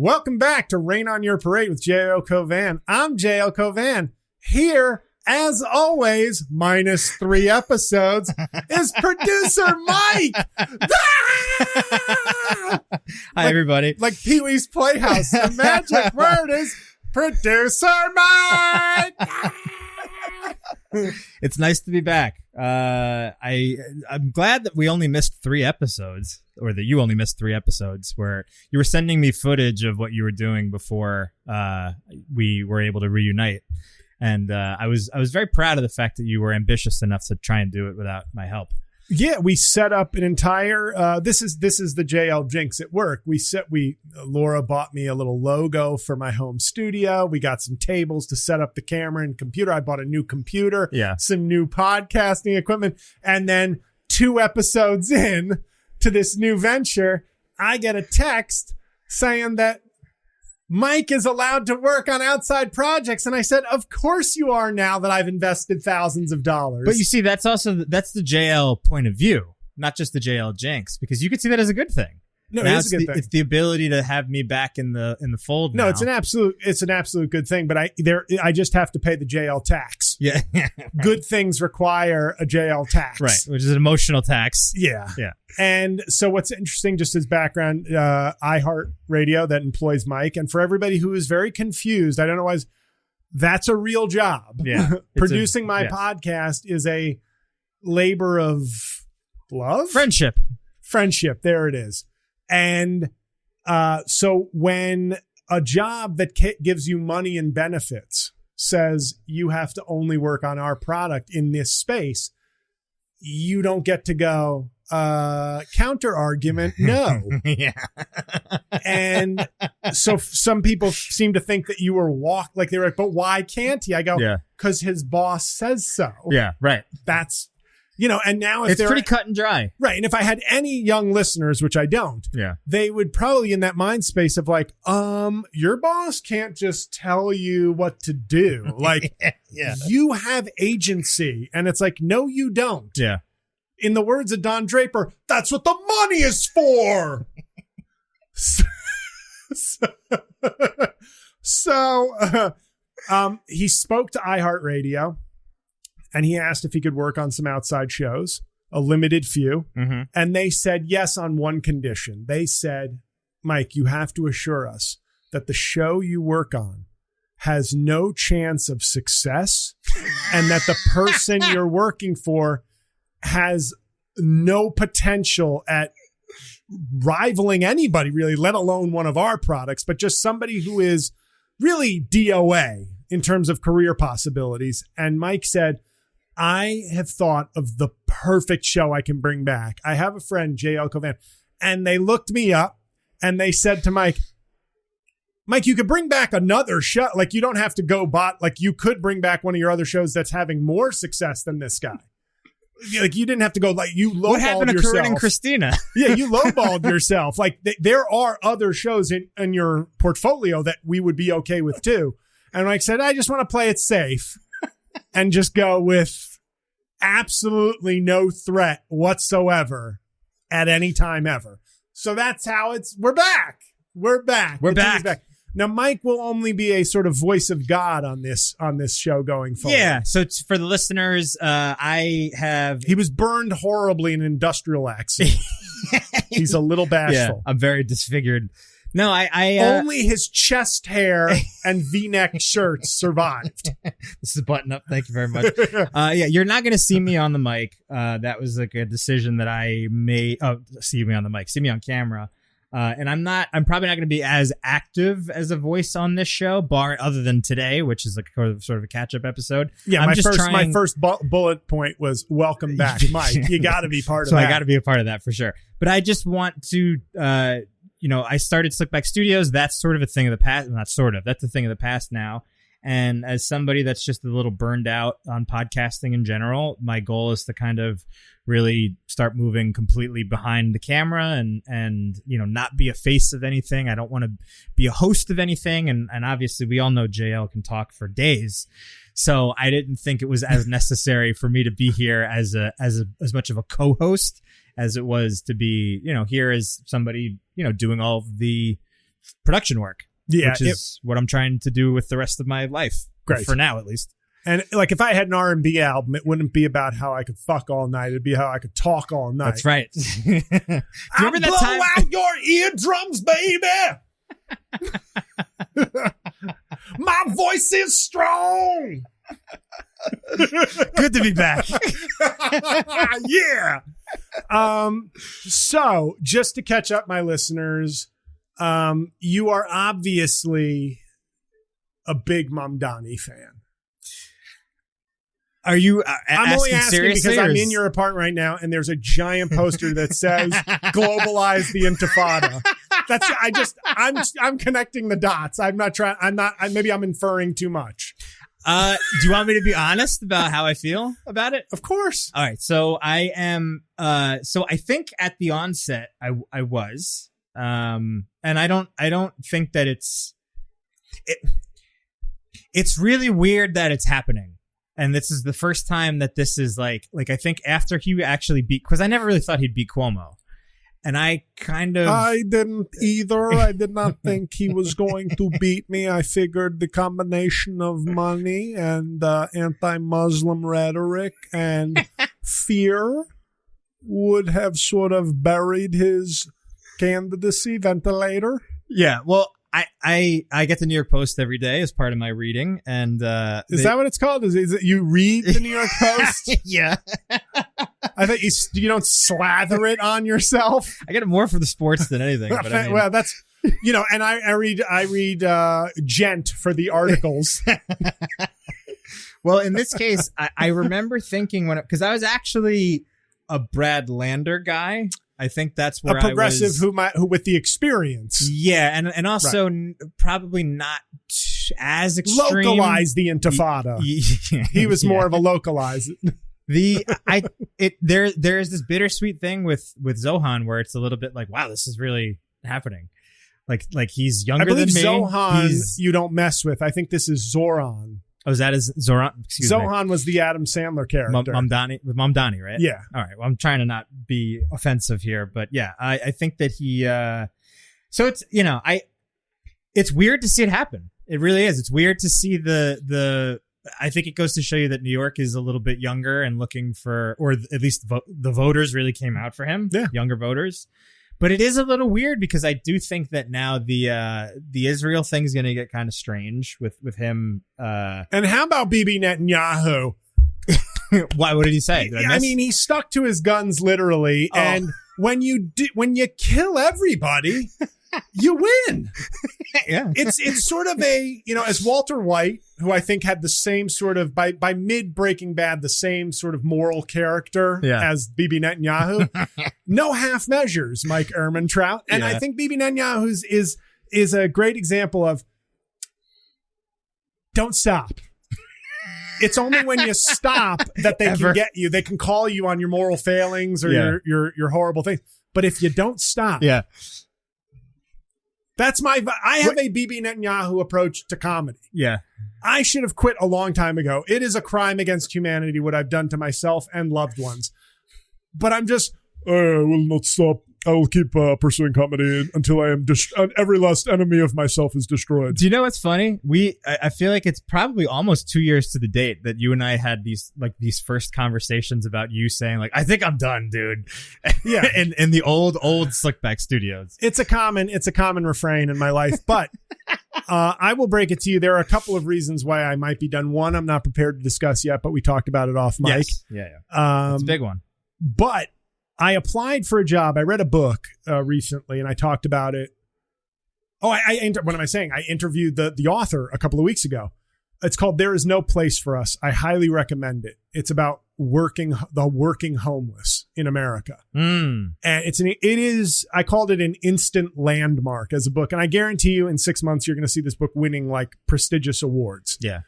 Welcome back to Rain on Your Parade with J.O. Cauvin. I'm J.O. Cauvin. Here, as always, minus 3 episodes, is producer Mike. Hi, everybody. Like Pee-wee's Playhouse. The magic word is producer Mike. It's nice to be back. I'm glad that we only missed 3 episodes, or that you only missed 3 episodes, where you were sending me footage of what you were doing before we were able to reunite. And I was very proud of the fact that you were ambitious enough to try and do it without my help. Yeah, we set up an entire. This is the JL Jinx at work. Laura bought me a little logo for my home studio. We got some tables to set up the camera and computer. I bought a new computer. Yeah, some new podcasting equipment, and then 2 episodes in to this new venture, I get a text saying that Mike is allowed to work on outside projects. And I said, of course you are, now that I've invested thousands of dollars. But you see, that's the JL point of view, not just the JL Jinx, because you could see that as a good thing. No, now it is a good thing. It's the ability to have me back in the fold. No, now. it's an absolute good thing. But I just have to pay the JL tax. Yeah. Right. Good things require a JL tax. Right. Which is an emotional tax. Yeah. Yeah. And so what's interesting, just as background, iHeartRadio that employs Mike. And for everybody who is very confused, I don't know why, that's a real job. Yeah. Producing my podcast is a labor of love. Friendship. There it is. And so when a job that gives you money and benefits says you have to only work on our product in this space, you don't get to go, counter argument, no. Yeah. And so some people seem to think that you were like they were like, but why can't he? I go, yeah, because his boss says so. Yeah, right. That's, and now if it's pretty cut and dry. Right. And if I had any young listeners, which I don't, yeah, they would probably in that mind space of like, your boss can't just tell you what to do. Like, yeah, you have agency. And it's like, no, you don't. Yeah. In the words of Don Draper, that's what the money is for. So he spoke to iHeartRadio. And he asked if he could work on some outside shows, a limited few. Mm-hmm. And they said yes on one condition. They said, Mike, you have to assure us that the show you work on has no chance of success and that the person you're working for has no potential at rivaling anybody, really, let alone one of our products, but just somebody who is really DOA in terms of career possibilities. And Mike said, I have thought of the perfect show I can bring back. I have a friend, J.L. Cauvin, and they looked me up and they said to Mike, you could bring back another show. Like, you don't have to go like you could bring back one of your other shows that's having more success than this guy. Like, you didn't have to go, like, you lowballed yourself. What happened to Kurt and Christina? Yeah, you lowballed yourself. Like, there are other shows in your portfolio that we would be okay with too. And Mike said, I just want to play it safe and just go with absolutely no threat whatsoever at any time ever. So that's how we're back. We're back. Now, Mike will only be a sort of voice of God on this show going forward. Yeah. So for the listeners, he was burned horribly in an industrial accident. He's a little bashful. Yeah, I'm very disfigured. No, I only his chest hair and V-neck shirts survived. This is button up. Thank you very much. Yeah, you're not going to see me on the mic. That was like a decision that I made. Oh, see me on the mic, see me on camera. And I'm probably not going to be as active as a voice on this show, other than today, which is like sort of a catch-up episode. Yeah, my first bullet point was welcome back, Mike. You got to be part of that. So I got to be a part of that for sure. But I just want to, I started Slickback Studios. That's sort of a thing of the past. Not sort of. That's a thing of the past now. And as somebody that's just a little burned out on podcasting in general, my goal is to kind of really start moving completely behind the camera and not be a face of anything. I don't want to be a host of anything. And obviously we all know JL can talk for days. So I didn't think it was as necessary for me to be here as much of a co-host as it was to be, here as somebody, doing all of the production work. Yeah, which is what I'm trying to do with the rest of my life. Great. For now, at least. And like if I had an R&B album, it wouldn't be about how I could fuck all night. It'd be how I could talk all night. That's right. Do you remember that time? Blow out your eardrums, baby. My voice is strong. Good to be back. Yeah. So just to catch up, my listeners, you are obviously a big Mamdani fan. Are you I'm only asking because I'm in your your apartment right now and there's a giant poster that says globalize the intifada. I'm connecting the dots. Maybe I'm inferring too much. Do you want me to be honest about how I feel about it? Of course. All right. So I am, so I think at the onset I was, and I don't think that it's really weird that it's happening. And this is the first time that this is like I think after he actually beat, because I never really thought he'd beat Cuomo. And I didn't either. I did not think he was going to beat me. I figured the combination of money and anti-Muslim rhetoric and fear would have sort of buried his candidacy ventilator. Yeah, well, I get the New York Post every day as part of my reading, and is that what it's called? Is it you read the New York Post? Yeah, I think you don't slather it on yourself. I get it more for the sports than anything. But I mean, well, that's and I read Gent for the articles. Well, in this case, I remember thinking because I was actually a Brad Lander guy. I think that's where a progressive who with the experience. Yeah, and also probably not as extreme. Localize the intifada. He was more of a localize. There's this bittersweet thing with Zohan where it's a little bit like, wow, this is really happening. Like he's younger than me. Zohan you don't mess with. I think this is Zoran. Oh, is that his Zoran? Excuse me. Zohan was the Adam Sandler character. Mamdani, right? Yeah. All right. Well, I'm trying to not be offensive here, but yeah, I think that he. So it's it's weird to see it happen. It really is. It's weird to see the. I think it goes to show you that New York is a little bit younger and looking for, or at least the voters really came out for him. Yeah. Younger voters. But it is a little weird because I do think that now the Israel thing is going to get kind of strange with him. And how about Bibi Netanyahu? Why? What did he say? I mean, he stuck to his guns literally, and when you kill everybody, you win. Yeah, it's sort of a as Walter White, who I think had the same sort of by mid Breaking Bad, the same sort of moral character as Bibi Netanyahu. No half measures, Mike Ehrmantraut, and I think Bibi Netanyahu is a great example of don't stop. It's only when you stop that they can get you. They can call you on your moral failings or your horrible things. But if you don't stop, that's I have a Bibi Netanyahu approach to comedy. Yeah. I should have quit a long time ago. It is a crime against humanity what I've done to myself and loved ones. But I'm just, I will not stop. I will keep pursuing comedy until I am every last enemy of myself is destroyed. Do you know what's funny? I feel like it's probably almost 2 years to the date that you and I had these first conversations about you saying like, I think I'm done, dude. Yeah. in the old Slickback studios. It's a common refrain in my life, but I will break it to you. There are a couple of reasons why I might be done. One, I'm not prepared to discuss yet, but we talked about it off mic. Yes. Yeah. It's a big one. But I applied for a job. I read a book recently, and I talked about it. Oh, what am I saying? I interviewed the author a couple of weeks ago. It's called "There Is No Place for Us." I highly recommend it. It's about working homeless in America, and I called it an instant landmark as a book, and I guarantee you, in 6 months, you're going to see this book winning like prestigious awards. Yeah,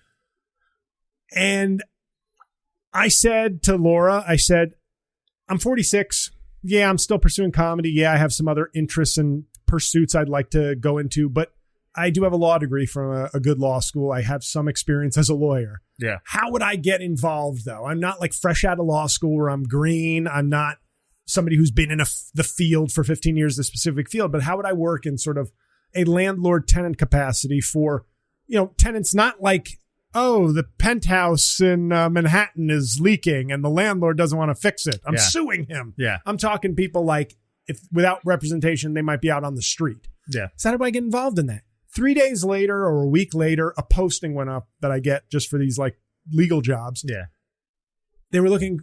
and I said to Laura, I'm 46. Yeah, I'm still pursuing comedy. Yeah, I have some other interests and pursuits I'd like to go into, but I do have a law degree from a good law school. I have some experience as a lawyer. Yeah. How would I get involved, though? I'm not like fresh out of law school where I'm green. I'm not somebody who's been in the field for 15 years, the specific field, but how would I work in sort of a landlord-tenant capacity for, tenants not like, oh, the penthouse in Manhattan is leaking and the landlord doesn't want to fix it. I'm suing him. Yeah. I'm talking people like, if without representation, they might be out on the street. Yeah. So how do I get involved in that? 3 days later or a week later, a posting went up that I get just for these like legal jobs. Yeah. They were looking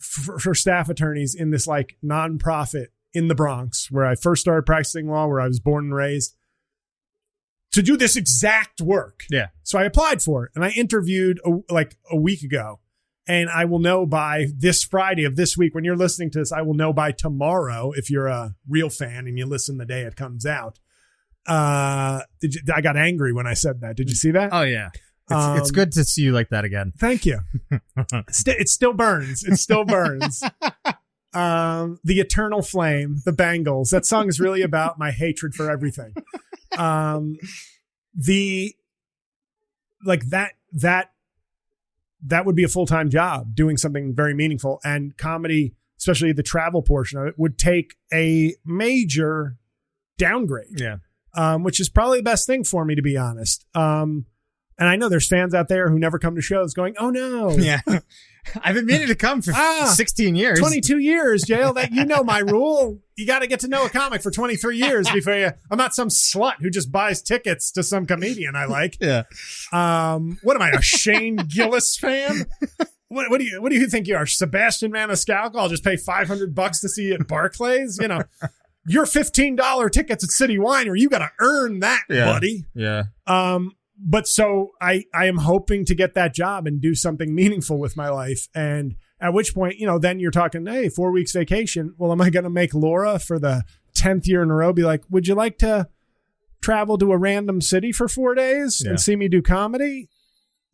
for staff attorneys in this like nonprofit in the Bronx where I first started practicing law, where I was born and raised, to do this exact work. Yeah. So I applied for it and I interviewed a week ago, and I will know by this Friday of this week. When you're listening to this, I will know by tomorrow, if you're a real fan and you listen the day it comes out. I got angry when I said that. Did you see that? Oh yeah. It's good to see you like that again. Thank you. It still burns. It still burns. The Eternal Flame, the Bangles. That song is really about my hatred for everything. That would be a full-time job, doing something very meaningful, and comedy, especially the travel portion of it, would take a major downgrade. Yeah. Which is probably the best thing for me, to be honest. And I know there's fans out there who never come to shows going, oh no. Yeah. I've been meaning to come for 16 years. 22 years, Jail. That my rule. You got to get to know a comic for 23 years before I'm not some slut who just buys tickets to some comedian I like. Yeah. What am I, a Shane Gillis fan? What do you think you are, Sebastian Maniscalco? I'll just pay $500 to see you at Barclays. Your $15 tickets at City Winery, you got to earn that, buddy. Yeah. But so I am hoping to get that job and do something meaningful with my life. And at which point, then you're talking, hey, 4 weeks vacation. Well, am I going to make Laura for the 10th year in a row be like, would you like to travel to a random city for 4 days and see me do comedy?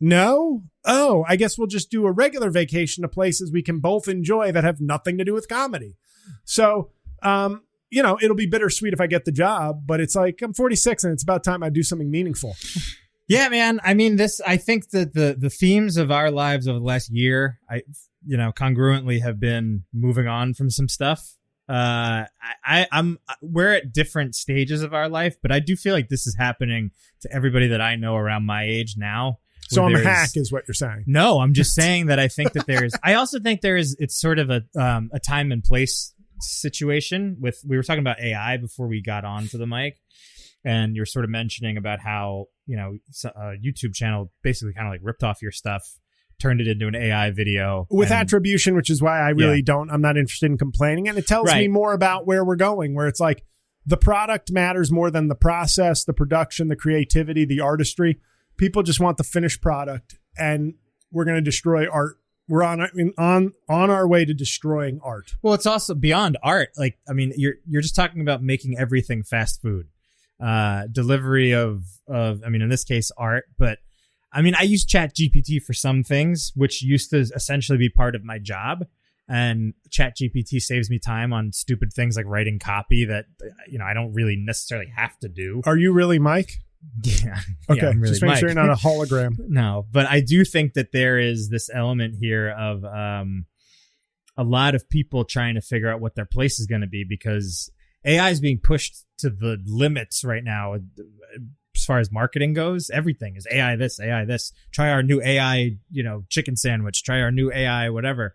No. Oh, I guess we'll just do a regular vacation to places we can both enjoy that have nothing to do with comedy. So, it'll be bittersweet if I get the job, but it's like, I'm 46 and it's about time I do something meaningful. Yeah, man. I mean, I think that the themes of our lives over the last year, congruently have been moving on from some stuff. We're at different stages of our life, but I do feel like this is happening to everybody that I know around my age now. So I'm a hack is what you're saying. No, I'm just saying that I think that I also think it's sort of a time and place situation we were talking about AI before we got onto the mic, and you're sort of mentioning about how a YouTube channel basically kind of like ripped off your stuff, turned it into an AI video with attribution, which is why I really I'm not interested in complaining, and it tells me more about where we're going, where it's like the product matters more than the process, the production, the creativity, the artistry. People just want the finished product, and we're going to destroy art. We're on our way to destroying art. Well, it's also beyond art. Like, I mean, you're just talking about making everything fast food, delivery of, I mean, in this case, art. But I mean, I use ChatGPT for some things, which used to essentially be part of my job. And ChatGPT saves me time on stupid things like writing copy that, I don't really necessarily have to do. Are you really Mike? Yeah. Okay. Yeah, really just make sure you're not a hologram. No, but I do think that there is this element here of a lot of people trying to figure out what their place is going to be, because AI is being pushed to the limits right now. As far as marketing goes, everything is AI this, AI this. Try our new AI, chicken sandwich. Try our new AI, whatever.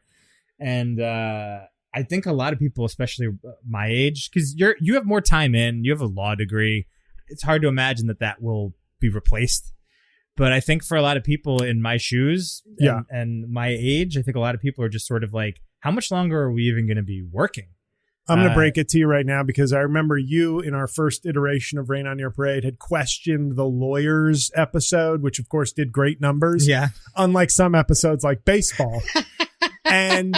And I think a lot of people, especially my age, because you have more time in, you have a law degree. It's hard to imagine that will be replaced. But I think for a lot of people in my shoes and my age, I think a lot of people are just sort of like, how much longer are we even going to be working? I'm going to break it to you right now, because I remember you in our first iteration of Rain on Your Parade had questioned the Lawyers episode, which of course did great numbers. Yeah. Unlike some episodes like baseball. And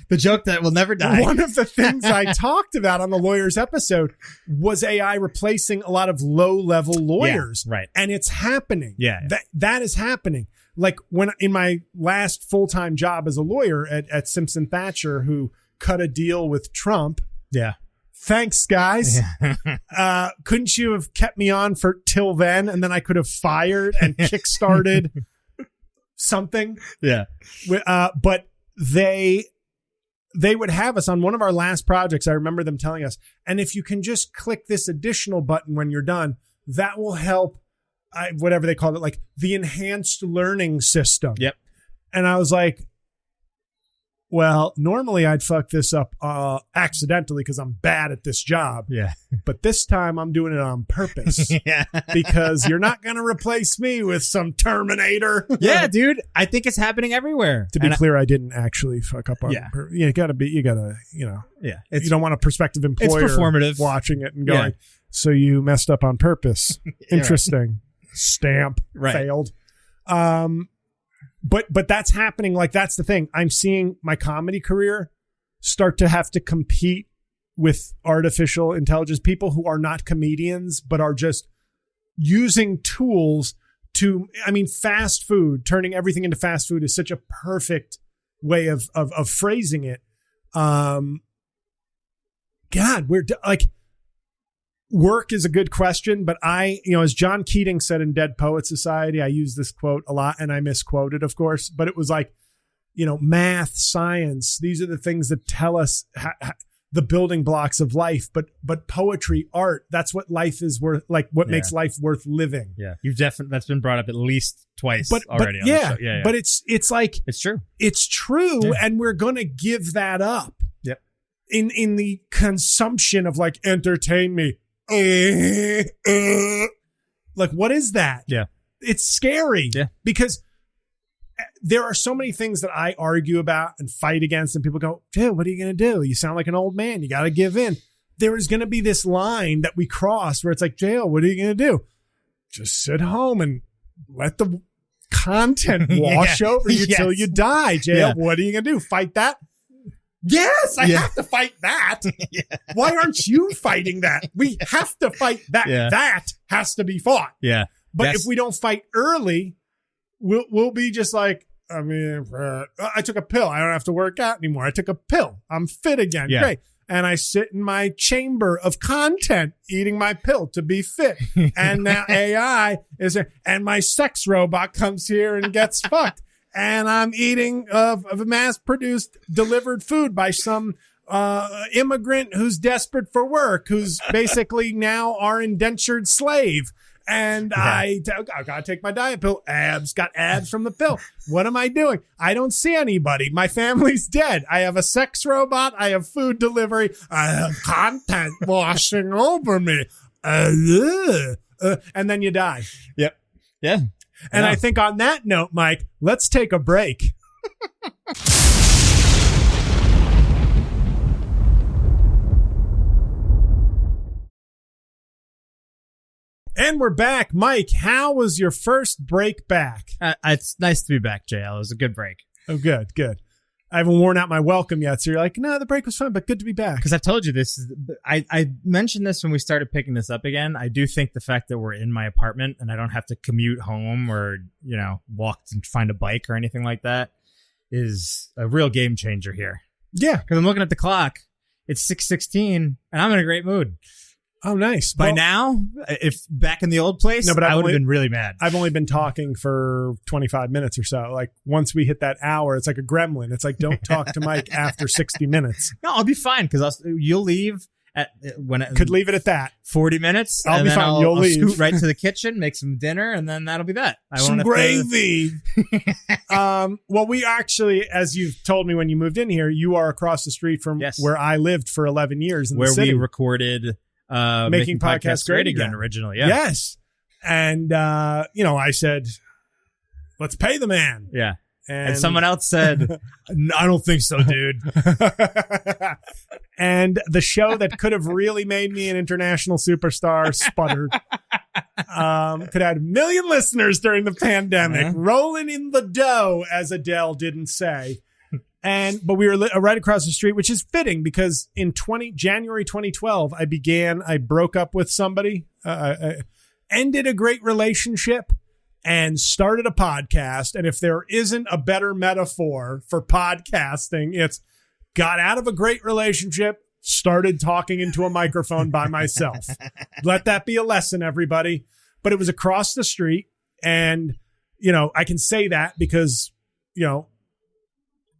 the joke that will never die. One of the things I talked about on the Lawyers episode was AI replacing a lot of low-level lawyers. Yeah, right. And it's happening. Yeah. That is happening. Like when in my last full-time job as a lawyer at Simpson Thacher, who cut a deal with Trump. Yeah. Thanks, guys. Yeah. Couldn't you have kept me on for till then? And then I could have fired and kickstarted something. Yeah. But they they would have us on one of our last projects. I remember them telling us, and if you can just click this additional button when you're done, that will help, whatever they called it, like the enhanced learning system. Yep. And I was like, well, normally I'd fuck this up accidentally because I'm bad at this job. Yeah. But this time I'm doing it on purpose. Yeah. Because you're not going to replace me with some Terminator. Yeah, dude. I think it's happening everywhere. To be clear, I didn't actually fuck up on Yeah. You gotta, you know. Yeah. You don't want a prospective employer it's performative. watching it and going, so you messed up on purpose. Interesting. Right. Stamp. Right. Failed. But that's happening. Like, that's the thing. I'm seeing my comedy career start to have to compete with artificial intelligence, people who are not comedians, but are just using tools to, fast food, turning everything into fast food is such a perfect way of phrasing it. God, work is a good question, but as John Keating said in Dead Poet Society, I use this quote a lot and I misquoted, of course, but it was like, math, science, these are the things that tell us the building blocks of life, but poetry, art, that's what life is worth, like what makes life worth living. Yeah. That's been brought up at least twice already on the show. Yeah. But it's like, it's true. It's true. And we're going to give that up. Yep. In the consumption of like, entertain me. Like, what is that? Yeah. It's scary. Yeah. Because there are so many things that I argue about and fight against, and people go, dude, what are you going to do? You sound like an old man. You got to give in. There is going to be this line that we cross where it's like, JL, what are you going to do? Just sit home and let the content wash over you till you die. JL, what are you going to do? Fight that? Yes, I have to fight that. Why aren't you fighting that? We have to fight that. That has to be fought. Yeah. But if we don't fight early, we'll be just like, I took a pill. I don't have to work out anymore. I took a pill. I'm fit again. Yeah. Great. And I sit in my chamber of content eating my pill to be fit. And now AI is there. And my sex robot comes here and gets fucked. And I'm eating of a mass-produced delivered food by some immigrant who's desperate for work, who's basically now our indentured slave. And I got to take my diet pill. Got abs from the pill. What am I doing? I don't see anybody. My family's dead. I have a sex robot. I have food delivery. I have content washing over me. And then you die. Yep. Yeah. And I think on that note, Mike, let's take a break. And we're back. Mike, how was your first break back? It's nice to be back, JL. It was a good break. Oh, good. I haven't worn out my welcome yet. So you're like, no, the break was fun, but good to be back. Because I told you this. I mentioned this when we started picking this up again. I do think the fact that we're in my apartment and I don't have to commute home or, walk and find a bike or anything like that is a real game changer here. Yeah. Because I'm looking at the clock. It's 6:16 and I'm in a great mood. Oh, nice. By now, if back in the old place, I would have been really mad. I've only been talking for 25 minutes or so. Like, once we hit that hour, it's like a gremlin. It's like, don't talk to Mike after 60 minutes. No, I'll be fine because you'll leave could leave it at that. 40 minutes. I'll be fine. I'll scoot right to the kitchen, make some dinner, and then that'll be that. Some gravy. Well, we actually, as you've told me when you moved in here, you are across the street from where I lived for 11 years in the city. Where we recorded Making Podcasts Great Again originally. Yeah. Yes. And, I said, let's pay the man. Yeah. And someone else said, I don't think so, dude. And the show that could have really made me an international superstar sputtered. Could have had 1 million listeners during the pandemic, rolling in the dough, as Adele didn't say. But we were right across the street, which is fitting because in January 2012, I broke up with somebody, ended a great relationship, and started a podcast. And if there isn't a better metaphor for podcasting, it's got out of a great relationship, started talking into a microphone by myself. Let that be a lesson, everybody. But it was across the street. And, I can say that because,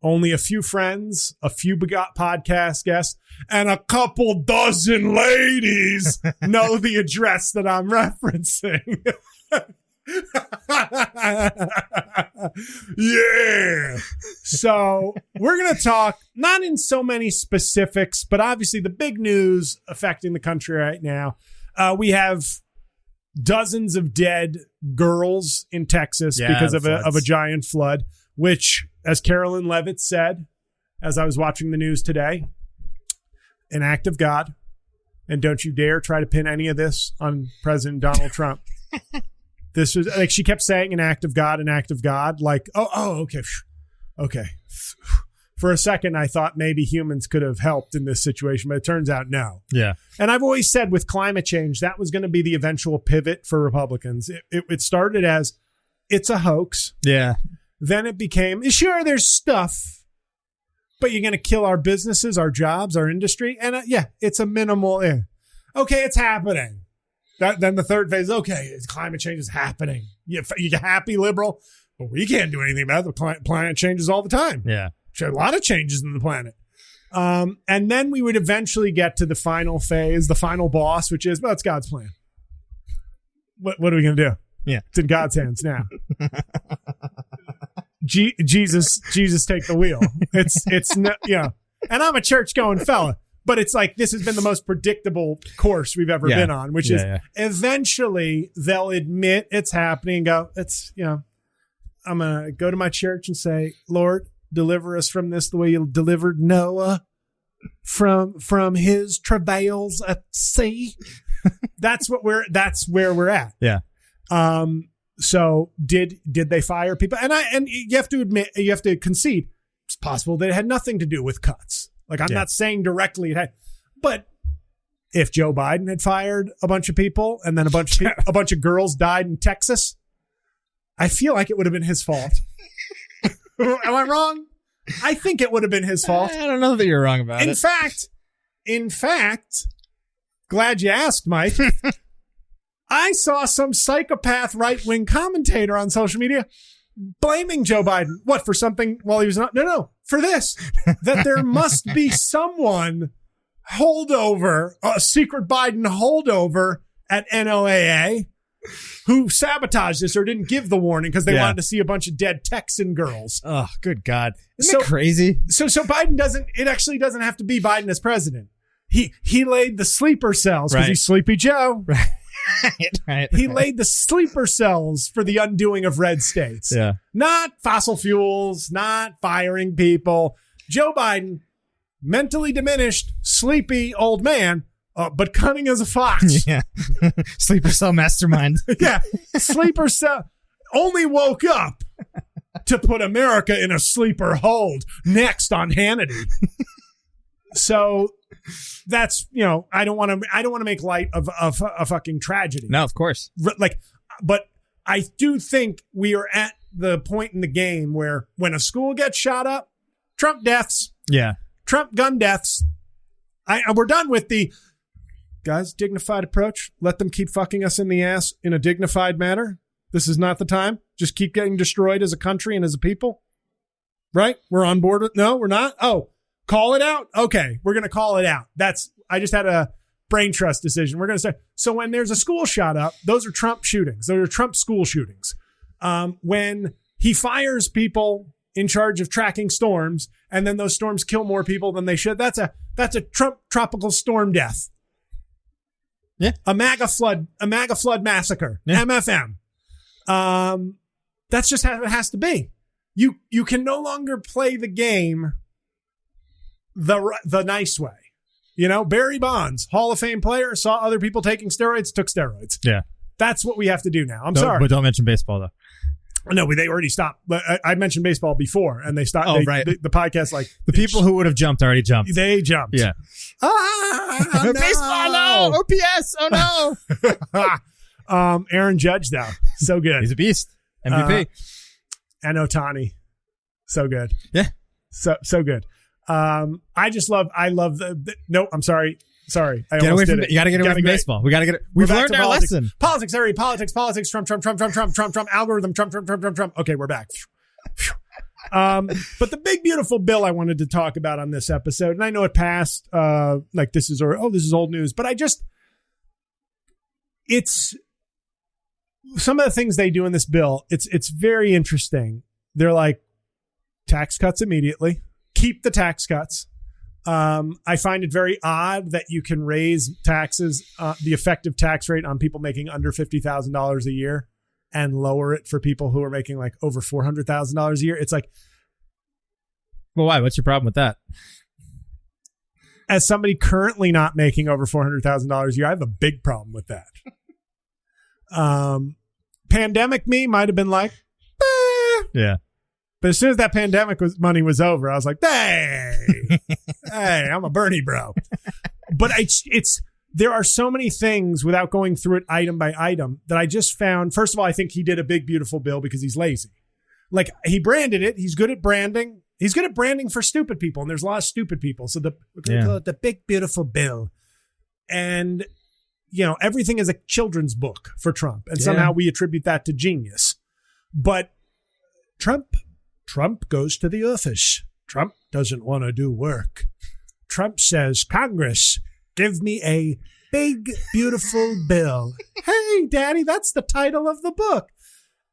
only a few friends, a few podcast guests, and a couple dozen ladies know the address that I'm referencing. Yeah. So we're going to talk, not in so many specifics, but obviously the big news affecting the country right now. We have dozens of dead girls in Texas because of a giant flood, which, as Carolyn Levitt said, as I was watching the news today, an act of God. And don't you dare try to pin any of this on President Donald Trump. This was like, she kept saying an act of God, like, okay. For a second, I thought maybe humans could have helped in this situation, but it turns out no. Yeah. And I've always said with climate change, that was going to be the eventual pivot for Republicans. It started as it's a hoax. Yeah. Then it became, sure, there's stuff, but you're going to kill our businesses, our jobs, our industry. And it's a minimal. Okay, it's happening. Then the third phase, okay, climate change is happening. You happy, liberal? But we can't do anything about it. The planet changes all the time. Yeah. A lot of changes in the planet. And then we would eventually get to the final phase, the final boss, which is, well, it's God's plan. What are we going to do? Yeah. It's in God's hands now. Jesus, take the wheel. It's no, and I'm a church going fella. But it's like, this has been the most predictable course we've ever been on, which is eventually they'll admit it's happening and go, I'm going to go to my church and say, Lord, deliver us from this the way you delivered Noah from his travails at sea. That's where we're at. Yeah. So did they fire people? And you have to admit, you have to concede, it's possible that it had nothing to do with cuts. Like, I'm not saying directly it had, but if Joe Biden had fired a bunch of people and then a bunch of girls died in Texas, I feel like it would have been his fault. Am I wrong? I think it would have been his fault. I don't know that you're wrong about it. In fact, glad you asked, Mike. I saw some psychopath right-wing commentator on social media blaming Joe Biden. What, for something while he was not? No, for this. That there must be someone holdover, a secret Biden holdover at NOAA who sabotaged this or didn't give the warning because they wanted to see a bunch of dead Texan girls. Oh, good God. Isn't it crazy? So Biden actually doesn't have to be Biden as president. He laid the sleeper cells because he's Sleepy Joe. Right. Right. He laid the sleeper cells for the undoing of red states. Yeah. Not fossil fuels, not firing people. Joe Biden, mentally diminished, sleepy old man, but cunning as a fox. Yeah. Sleeper cell mastermind. Yeah. Sleeper cell only woke up to put America in a sleeper hold next on Hannity. So that's, I don't want to make light of a fucking tragedy. No, of course. But I do think we are at the point in the game where when a school gets shot up, Trump deaths. Yeah. Trump gun deaths. We're done with the guys, dignified approach. Let them keep fucking us in the ass in a dignified manner. This is not the time. Just keep getting destroyed as a country and as a people. Right? We're on board with, no, we're not. Oh, call it out. Okay. We're going to call it out. I just had a brain trust decision. We're going to say, so when there's a school shot up, those are Trump shootings. Those are Trump school shootings. When he fires people in charge of tracking storms and then those storms kill more people than they should, that's a Trump tropical storm death. Yeah. A MAGA flood massacre. Yeah. MFM. That's just how it has to be. You can no longer play the game the nice way. Barry Bonds, Hall of Fame player, saw other people taking steroids, took steroids. Yeah. That's what we have to do now. I'm sorry. But don't mention baseball, though. No, they already stopped. I mentioned baseball before, and they stopped. Right. The podcast, the people who would have jumped already jumped. They jumped. Yeah. No. Baseball, no. OPS, oh no. Aaron Judge, though. So good. He's a beast. MVP. And Ohtani. So good. Yeah. So good. I love no, I'm sorry. Sorry. You got to get away from baseball. We got to get it. We've learned our lesson. Politics, Trump, algorithm, Trump. Okay, we're back. But the big, beautiful bill I wanted to talk about on this episode, and I know it passed, like this is old news, but it's some of the things they do in this bill. It's very interesting. They're like, tax cuts immediately, keep the tax cuts. I find it very odd that you can raise taxes, the effective tax rate on people making under $50,000 a year and lower it for people who are making like over $400,000 a year. It's like, well, why? What's your problem with that? As somebody currently not making over $400,000 a year, I have a big problem with that. Pandemic me might have been like, yeah. But as soon as that pandemic money was over, I was like, hey, I'm a Bernie bro. But there are so many things without going through it item by item that I just found. First of all, I think he did a big, beautiful bill because he's lazy. Like, he branded it. He's good at branding. He's good at branding for stupid people. And there's a lot of stupid people. So we're going to call it the big, beautiful bill. And, everything is a children's book for Trump. And somehow we attribute that to genius. But Trump goes to the office. Trump doesn't want to do work. Trump says, Congress, give me a big, beautiful bill. Hey, Daddy, that's the title of the book.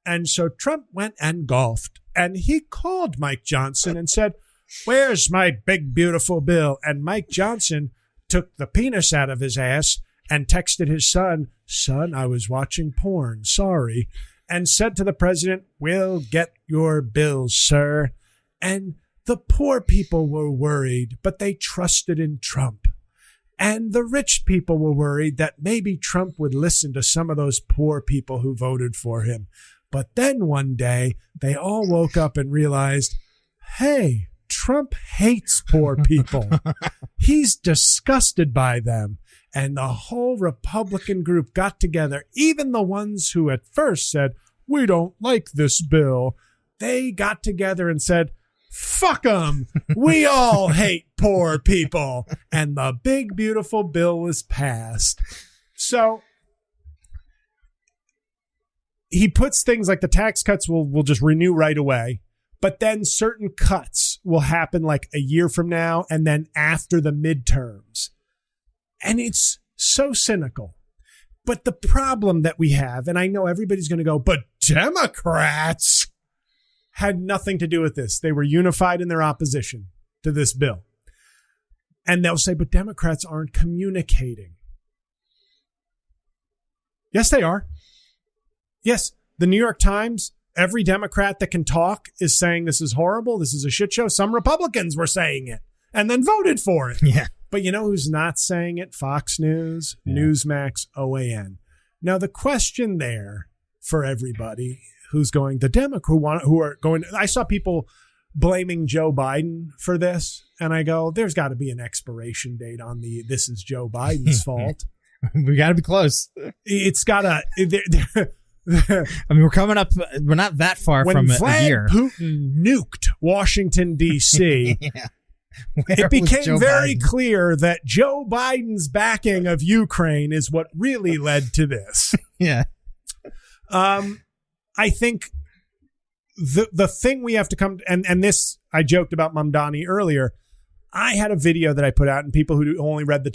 And so Trump went and golfed. And he called Mike Johnson and said, where's my big, beautiful bill? And Mike Johnson took the penis out of his ass and texted his son, I was watching porn. Sorry. And said to the president, we'll get your bill, sir. And the poor people were worried, but they trusted in Trump. And the rich people were worried that maybe Trump would listen to some of those poor people who voted for him. But then one day, they all woke up and realized, hey, Trump hates poor people. He's disgusted by them. And the whole Republican group got together, even the ones who at first said, we don't like this bill. They got together and said, fuck them. We all hate poor people. And the big, beautiful bill was passed. So he puts things like the tax cuts will just renew right away. But then certain cuts will happen like a year from now and then after the midterms. And it's so cynical. But the problem that we have, and I know everybody's going to go, but Democrats had nothing to do with this. They were unified in their opposition to this bill. And they'll say, but Democrats aren't communicating. Yes, they are. Yes, the New York Times, every Democrat that can talk is saying this is horrible. This is a shit show. Some Republicans were saying it and then voted for it. Yeah. But you know who's not saying it? Fox News, Newsmax, OAN. Now, the question there for everybody who's going, I saw people blaming Joe Biden for this. And I go, there's got to be an expiration date on this is Joe Biden's fault. We got to be close. It's got to. I mean, we're not that far from a year. When Putin nuked Washington, D.C., it became very clear that Joe Biden's backing of Ukraine is what really led to this. Yeah. I think the thing we have to come and this, I joked about Mamdani earlier. I had a video that I put out, and people who only read the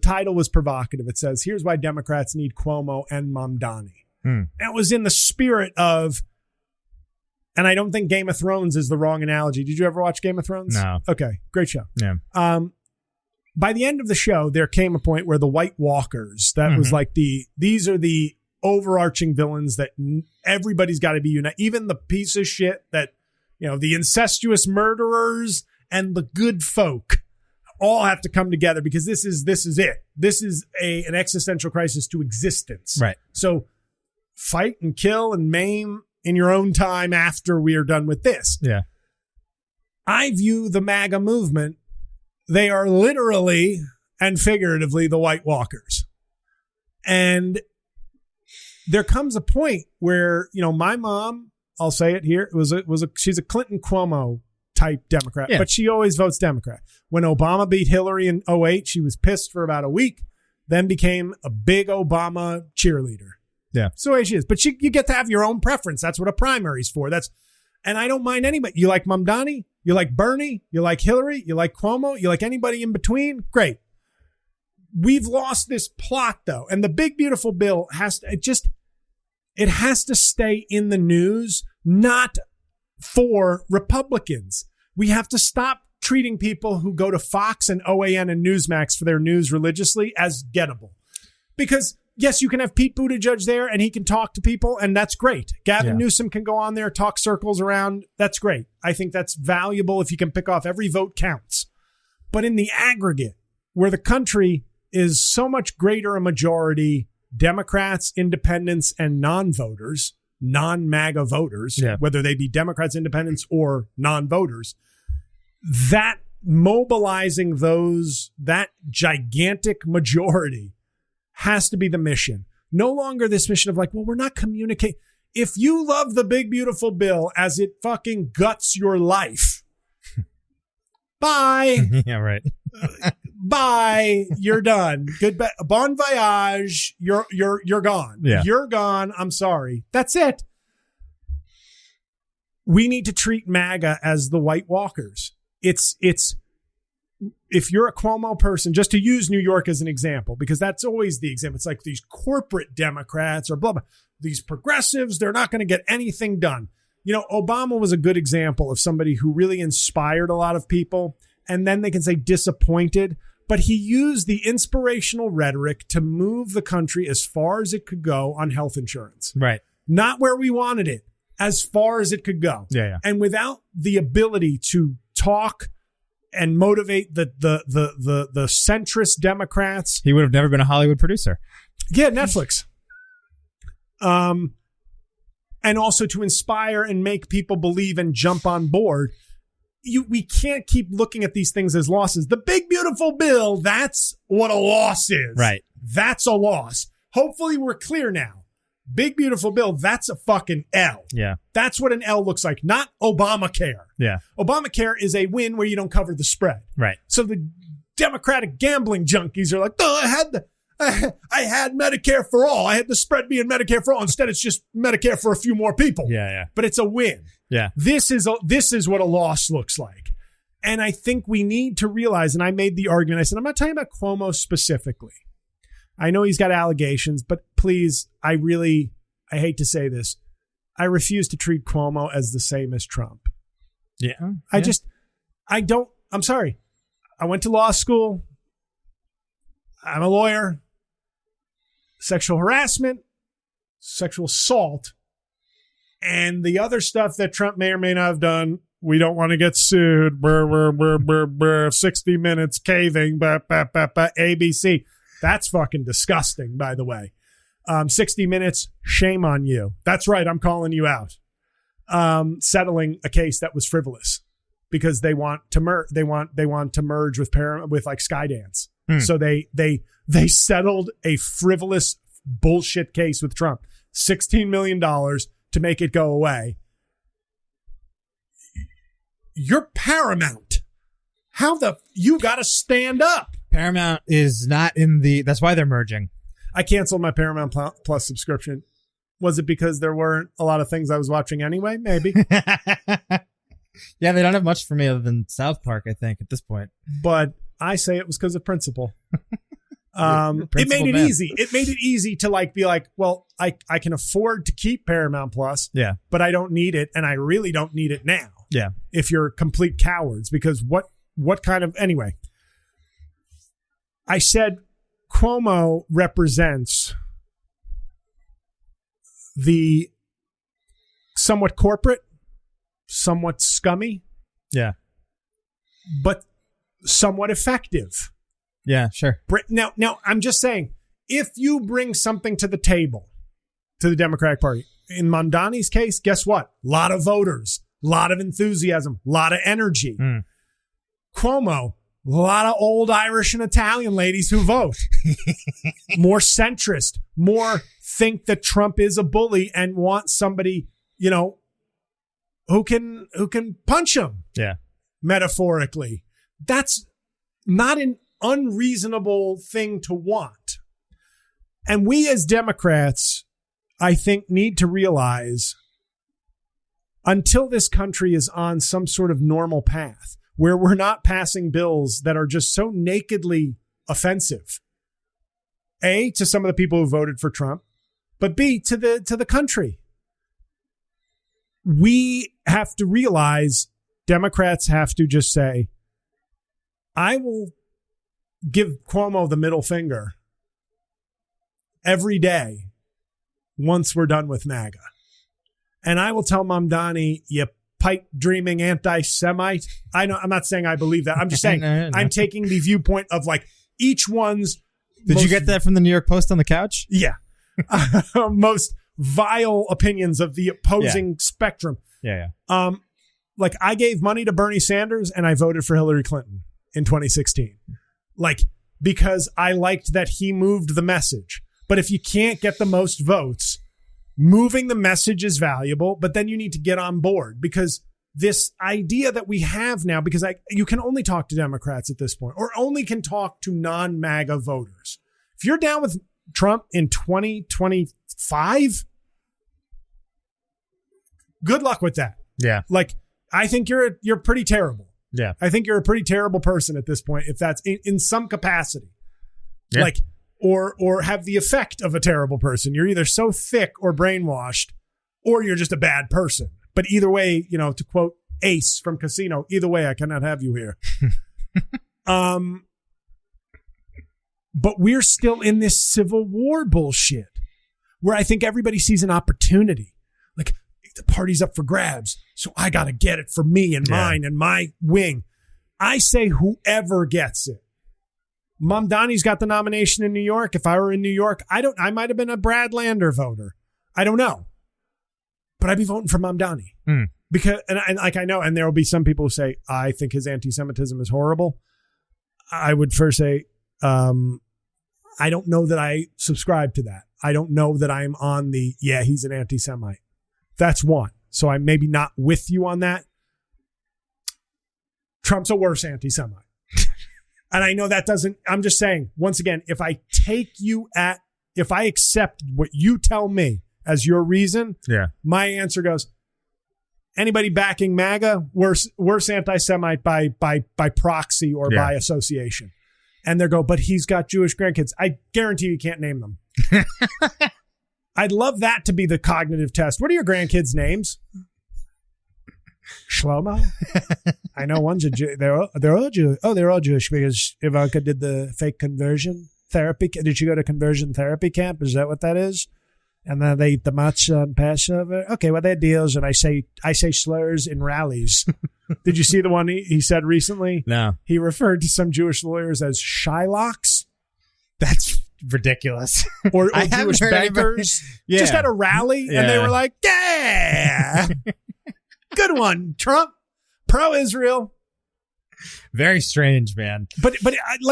title was provocative. It says, here's why Democrats need Cuomo and Mamdani. That was in the spirit of, and I don't think Game of Thrones is the wrong analogy. Did you ever watch Game of Thrones? No. Okay, great show. Yeah. By the end of the show, there came a point where the White Walkers, that was like these are the overarching villains that everybody's got to be united. Even the piece of shit that, the incestuous murderers and the good folk all have to come together because this is it. This is an existential crisis to existence. Right. So fight and kill and maim in your own time after we are done with this. Yeah. I view the MAGA movement, they are literally and figuratively the White Walkers. And there comes a point where, my mom, I'll say it here, she's a Clinton Cuomo type Democrat, but she always votes Democrat. When Obama beat Hillary in 2008, she was pissed for about a week, then became a big Obama cheerleader. Yeah. So the way she is. But you get to have your own preference. That's what a primary is for. And I don't mind anybody. You like Mamdani? You like Bernie? You like Hillary? You like Cuomo? You like anybody in between? Great. We've lost this plot, though. And the big, beautiful bill has to stay in the news, not for Republicans. We have to stop treating people who go to Fox and OAN and Newsmax for their news religiously as gettable. Because, yes, you can have Pete Buttigieg there and he can talk to people, and that's great. Gavin Newsom can go on there, talk circles around. That's great. I think that's valuable if you can pick off every vote counts. But in the aggregate, where the country is so much greater a majority Democrats, independents, and non-voters, non-MAGA voters, whether they be Democrats, independents, or non-voters, that mobilizing that gigantic majority has to be the mission. No longer this mission of like, well, we're not communicating. If you love the big, beautiful bill as it fucking guts your life, bye. Yeah, right. Bye. You're done. Goodbye. Bon voyage. You're gone. Yeah. You're gone. I'm sorry. That's it. We need to treat MAGA as the White Walkers. It's if you're a Cuomo person, just to use New York as an example, because that's always the example. It's like these corporate Democrats or blah, blah. These progressives, they're not going to get anything done. You know, Obama was a good example of somebody who really inspired a lot of people. And then they can say disappointed, but he used the inspirational rhetoric to move the country as far as it could go on health insurance. Right. Not where we wanted it, as far as it could go. Yeah. And without the ability to talk and motivate the centrist Democrats, he would have never been a Hollywood producer. Yeah, Netflix. And also to inspire and make people believe and jump on board. We can't keep looking at these things as losses. The big, beautiful bill, that's what a loss is. Right. That's a loss. Hopefully we're clear now. Big, beautiful bill, that's a fucking L. Yeah. That's what an L looks like, not Obamacare. Yeah. Obamacare is a win where you don't cover the spread. Right. So the Democratic gambling junkies are like, oh, I had Medicare for all. I had the spread being Medicare for all. Instead, it's just Medicare for a few more people. Yeah. But it's a win. Yeah. This is what a loss looks like. And I think we need to realize, and I made the argument, I said, I'm not talking about Cuomo specifically. I know he's got allegations, but please, I hate to say this. I refuse to treat Cuomo as the same as Trump. Yeah. I'm sorry. I went to law school. I'm a lawyer. Sexual harassment, sexual assault, and the other stuff that Trump may or may not have done. We don't want to get sued. 60 Minutes caving. ABC. That's fucking disgusting, by the way. 60 Minutes, shame on you. That's right. I'm calling you out. Settling a case that was frivolous because they want to merge with like Skydance. So they settled a frivolous bullshit case with Trump. $16 million to make it go away. You're Paramount. You got to stand up. Paramount is not that's why they're merging. I canceled my Paramount Plus subscription. Was it because there weren't a lot of things I was watching anyway? Maybe. Yeah, they don't have much for me other than South Park, I think, at this point. But I say it was because of principle. It made it easy. It made it easy to be like, well, I can afford to keep Paramount Plus. Yeah. But I don't need it. And I really don't need it now. Yeah. If you're complete cowards, because what kind of, anyway, I said Cuomo represents the somewhat corporate, somewhat scummy. Yeah. But somewhat effective. Yeah, sure. Now, I'm just saying, if you bring something to the table, to the Democratic Party, in Mamdani's case, guess what? A lot of voters, a lot of enthusiasm, a lot of energy. Cuomo, a lot of old Irish and Italian ladies who vote. More centrist, more think that Trump is a bully and want somebody, who can punch him. Yeah. Metaphorically. That's not an unreasonable thing to want. And we as Democrats, I think, need to realize until this country is on some sort of normal path where we're not passing bills that are just so nakedly offensive, A, to some of the people who voted for Trump, but B, to the country. We have to realize Democrats have to just say, I will give Cuomo the middle finger every day once we're done with MAGA. And I will tell Mamdani, you pipe dreaming anti-Semite. I know, I'm not saying I believe that. I'm just saying no. I'm taking the viewpoint of like each one's. Did you get that from the New York Post on the couch? Yeah. Most vile opinions of the opposing spectrum. Yeah. Like I gave money to Bernie Sanders and I voted for Hillary Clinton in 2016. Like, because I liked that he moved the message. But if you can't get the most votes, moving the message is valuable, but then you need to get on board, because this idea that we have now, because you can only talk to Democrats at this point, or only can talk to non-MAGA voters. If you're down with Trump in 2025, good luck with that. Yeah. Like, I think you're pretty terrible. Yeah. I think you're a pretty terrible person at this point, if that's in some capacity. Yeah. Like, or have the effect of a terrible person. You're either so thick or brainwashed, or you're just a bad person. But either way, you know, to quote Ace from Casino, either way, I cannot have you here. But we're still in this Civil War bullshit where I think everybody sees an opportunity. Like, the party's up for grabs, so I got to get it for me and mine and my wing. I say whoever gets it. Mamdani's got the nomination in New York. If I were in New York, I might have been a Brad Lander voter. I don't know. But I'd be voting for Mamdani. Because, and like I know, and there will be some people who say, I think his anti-Semitism is horrible. I would first say, I don't know that I subscribe to that. I don't know that I'm on the, he's an anti-Semite. That's one. So I'm maybe not with you on that. Trump's a worse anti-Semite. And I know that doesn't, I'm just saying, once again, if I accept what you tell me as your reason, my answer goes, anybody backing MAGA, worse anti-Semite by proxy or by association. And they go, but he's got Jewish grandkids. I guarantee you can't name them. I'd love that to be the cognitive test. What are your grandkids' names? Shlomo? I know one's a Jew. They're all Jewish. Oh, they're all Jewish because Ivanka did the fake conversion therapy. Did she go to conversion therapy camp? Is that what that is? And then they eat the matzah on Passover. Okay, well, they're deals, and I say slurs in rallies. Did you see the one he said recently? No. He referred to some Jewish lawyers as Shylocks. That's ridiculous. Or Jewish bankers. Just at a rally, and they were like, yeah. Good one, Trump. Pro-Israel. Very strange, man. But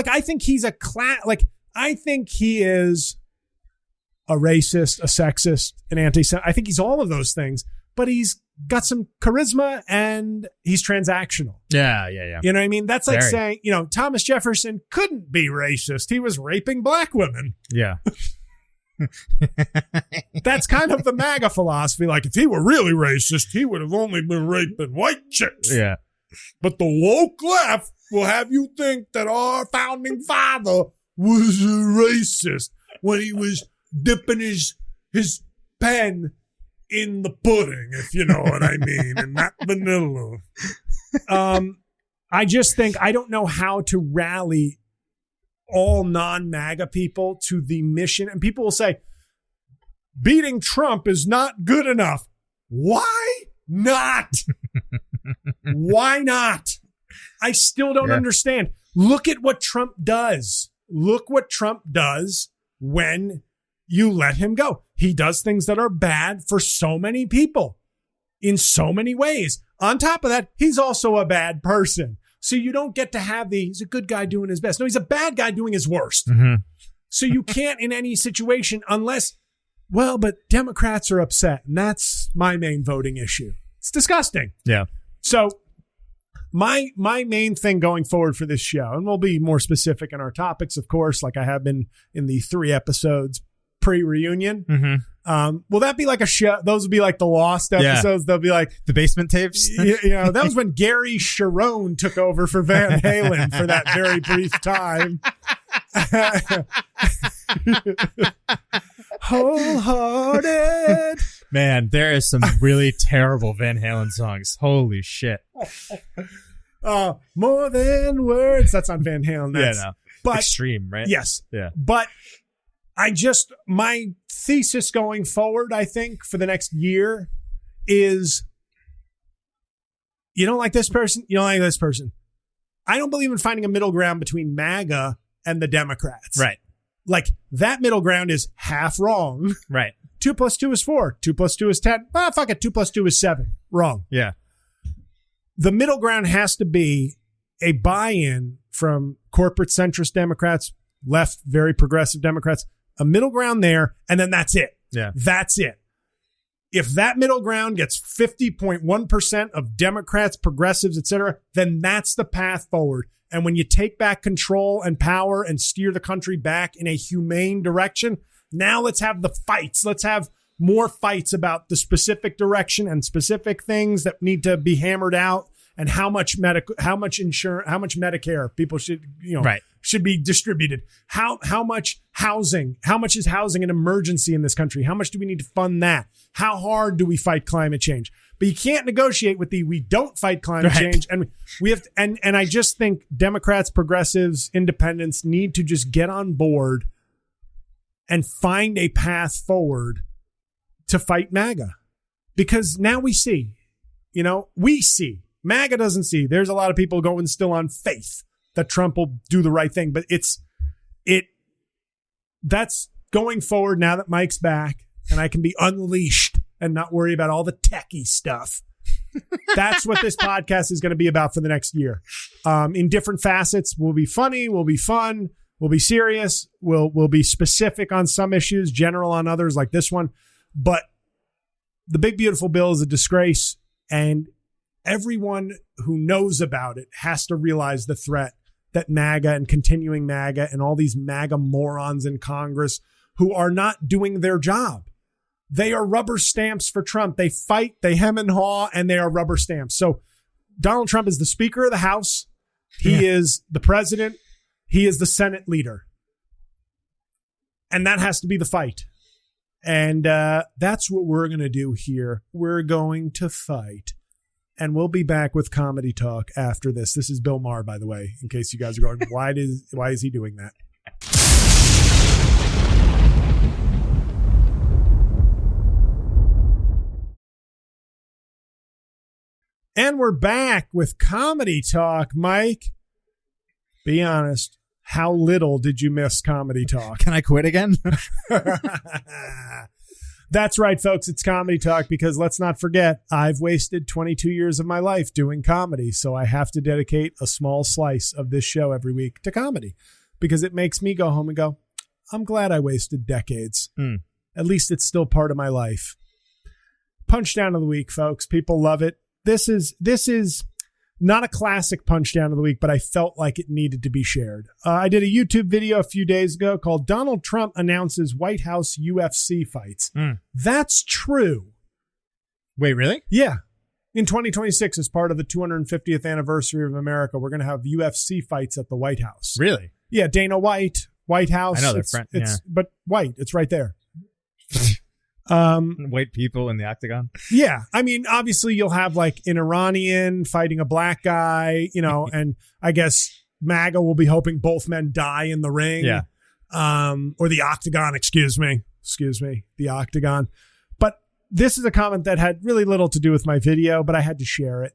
I think he's I think he is a racist, a sexist, an anti-Semite. I think he's all of those things, but he's got some charisma and he's transactional. Yeah. You know what I mean? That's like saying, Thomas Jefferson couldn't be racist. He was raping black women. Yeah. That's kind of the MAGA philosophy. Like, if he were really racist, he would have only been raping white chicks. Yeah. But the woke left will have you think that our founding father was a racist when he was dipping his pen in the pudding, if you know what I mean, and not vanilla. I just think I don't know how to rally all non-MAGA people to the mission. And people will say, beating Trump is not good enough. Why not? Why not? I still don't understand. Look at what Trump does. Look what Trump does when you let him go. He does things that are bad for so many people in so many ways. On top of that, he's also a bad person. So you don't get to have he's a good guy doing his best. No, he's a bad guy doing his worst. Mm-hmm. So you can't in any situation unless, but Democrats are upset. And that's my main voting issue. It's disgusting. Yeah. So my main thing going forward for this show, and we'll be more specific in our topics, of course, like I have been in the 3 episodes pre-reunion. Mm-hmm. Will that be like a show? Those would be like the lost episodes. They'll be like the basement tapes. That was when Gary Sharon took over for Van Halen for that very brief time. Wholehearted. Man, there is some really terrible Van Halen songs. Holy shit. More than words. That's on Van Halen. That's, but extreme, right? Yes. Yeah. But my thesis going forward, I think, for the next year is you don't like this person, you don't like this person. I don't believe in finding a middle ground between MAGA and the Democrats. Right. Like that middle ground is half wrong. Right. 2 + 2 is 4. 2 + 2 is 10. Fuck it. 2 + 2 is 7. Wrong. Yeah. The middle ground has to be a buy-in from corporate centrist Democrats, left, very progressive Democrats, a middle ground there, and then that's it. Yeah. That's it. If that middle ground gets 50.1% of Democrats, progressives, etc., then that's the path forward. And when you take back control and power and steer the country back in a humane direction, now let's have the fights. Let's have more fights about the specific direction and specific things that need to be hammered out and how much insurance, how much Medicare people should, should be distributed. How much housing, how much is housing an emergency in this country? How much do we need to fund that? How hard do we fight climate change? But you can't negotiate with we don't fight climate change. And we have to, and I just think Democrats, progressives, independents need to just get on board and find a path forward to fight MAGA. Because now we see, MAGA doesn't see. There's a lot of people going still on faith that Trump will do the right thing. But that's going forward now that Mike's back and I can be unleashed and not worry about all the techie stuff. That's what this podcast is going to be about for the next year. In different facets, we'll be funny, we'll be fun, we'll be serious, we'll be specific on some issues, general on others like this one. But the big, beautiful bill is a disgrace, and everyone who knows about it has to realize the threat that MAGA and continuing MAGA and all these MAGA morons in Congress who are not doing their job. They are rubber stamps for Trump. They fight, they hem and haw, and they are rubber stamps. So Donald Trump is the Speaker of the House. He is the president. He is the Senate leader. And that has to be the fight. And that's what we're going to do here. We're going to fight. And we'll be back with Comedy Talk after this. This is Bill Maher, by the way, in case you guys are going, why is he doing that? And we're back with Comedy Talk. Mike, be honest. How little did you miss Comedy Talk? Can I quit again? That's right, folks. It's Comedy Talk because let's not forget, I've wasted 22 years of my life doing comedy. So I have to dedicate a small slice of this show every week to comedy because it makes me go home and go, I'm glad I wasted decades. At least it's still part of my life. Punchdown of the week, folks. People love it. This is not a classic punchdown of the week, but I felt like it needed to be shared. I did a YouTube video a few days ago called Donald Trump Announces White House UFC Fights. That's true. Wait, really? Yeah. In 2026, as part of the 250th anniversary of America, we're going to have UFC fights at the White House. Really? Yeah, Dana White, White House. I know they're but white, it's right there. White people in the octagon. Yeah. I mean, obviously you'll have like an Iranian fighting a black guy, and I guess MAGA will be hoping both men die in the ring. Yeah. Or the octagon, excuse me, the octagon. But this is a comment that had really little to do with my video, but I had to share it.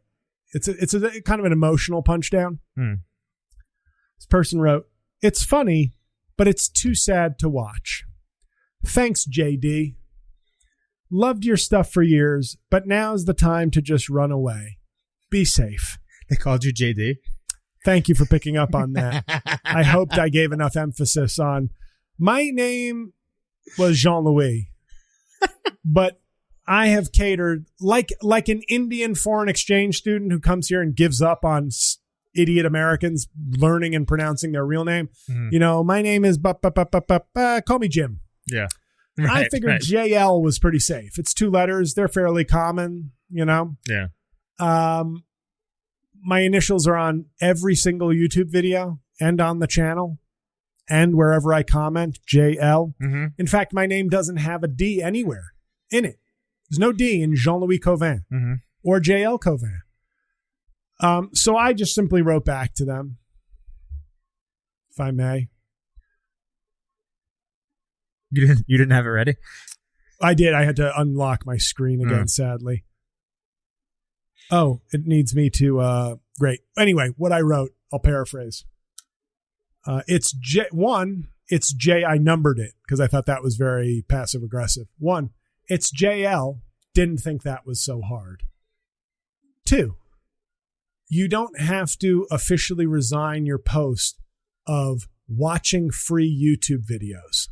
It's a kind of an emotional punchdown. This person wrote, "It's funny, but it's too sad to watch. Thanks, JD. Loved your stuff for years, but now's the time to just run away. Be safe." They called you JD? Thank you for picking up on that. I hoped I gave enough emphasis on my name was Jean-Louis, but I have catered like an Indian foreign exchange student who comes here and gives up on idiot Americans learning and pronouncing their real name. My name is call me Jim. Yeah. I figured JL was pretty safe. It's 2 letters. They're fairly common, you know? Yeah. My initials are on every single YouTube video and on the channel and wherever I comment, JL. Mm-hmm. In fact, my name doesn't have a D anywhere in it. There's no D in Jean-Louis Cauvin or JL Cauvin. So I just simply wrote back to them, if I may. You didn't have it ready? I did. I had to unlock my screen again, sadly. Oh, it needs me to, great. Anyway, what I wrote, I'll paraphrase. It's it's J, I numbered it because I thought that was very passive aggressive. 1, it's JL, didn't think that was so hard. 2, you don't have to officially resign your post of watching free YouTube videos.